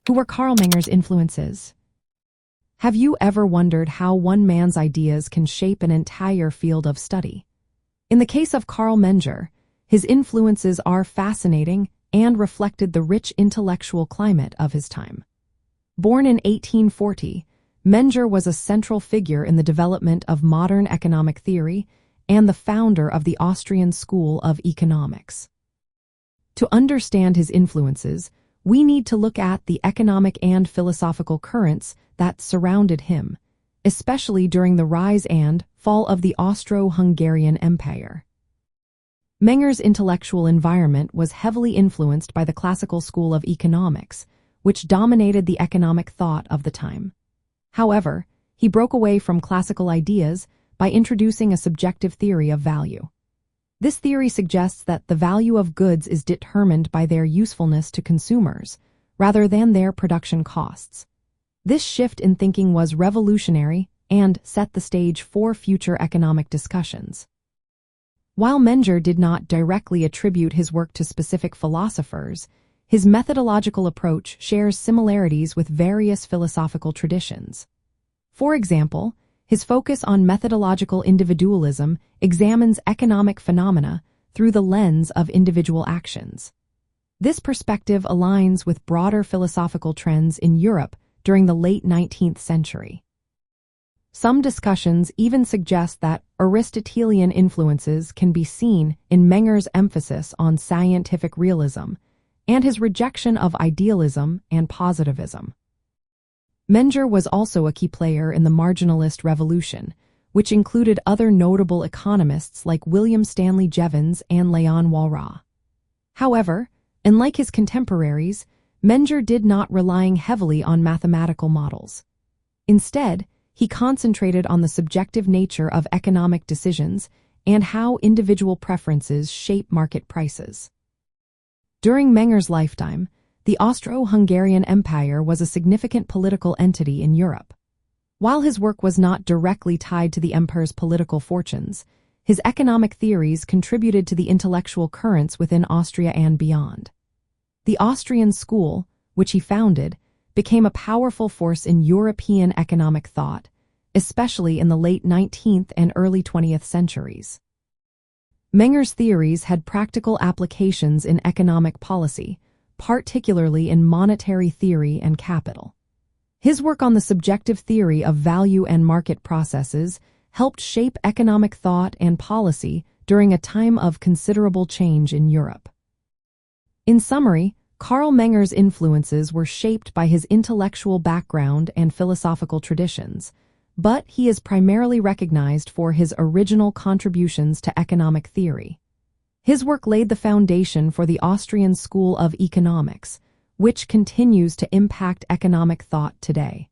Who were Carl Menger's influences? Have you ever wondered how one man's ideas can shape an entire field of study? In the case of Carl Menger, his influences are fascinating and reflected the rich intellectual climate of his time. Born in 1840, Menger was a central figure in the development of modern economic theory and the founder of the Austrian School of Economics. To understand his influences, we need to look at the economic and philosophical currents that surrounded him, especially during the rise and fall of the Austro-Hungarian Empire. Menger's intellectual environment was heavily influenced by the classical school of economics, which dominated the economic thought of the time. However, he broke away from classical ideas by introducing a subjective theory of value. This theory suggests that the value of goods is determined by their usefulness to consumers, rather than their production costs. This shift in thinking was revolutionary and set the stage for future economic discussions. While Menger did not directly attribute his work to specific philosophers, his methodological approach shares similarities with various philosophical traditions. For example, his focus on methodological individualism examines economic phenomena through the lens of individual actions. This perspective aligns with broader philosophical trends in Europe during the late 19th century. Some discussions even suggest that Aristotelian influences can be seen in Menger's emphasis on scientific realism and his rejection of idealism and positivism. Menger was also a key player in the Marginalist Revolution, which included other notable economists like William Stanley Jevons and Léon Walras. However, unlike his contemporaries, Menger did not rely heavily on mathematical models. Instead, he concentrated on the subjective nature of economic decisions and how individual preferences shape market prices. During Menger's lifetime, the Austro-Hungarian Empire was a significant political entity in Europe. While his work was not directly tied to the empire's political fortunes, his economic theories contributed to the intellectual currents within Austria and beyond. The Austrian School, which he founded, became a powerful force in European economic thought, especially in the late 19th and early 20th centuries. Menger's theories had practical applications in economic policy, particularly in monetary theory and capital. His work on the subjective theory of value and market processes helped shape economic thought and policy during a time of considerable change in Europe. In summary, Carl Menger's influences were shaped by his intellectual background and philosophical traditions, but he is primarily recognized for his original contributions to economic theory. His work laid the foundation for the Austrian School of Economics, which continues to impact economic thought today.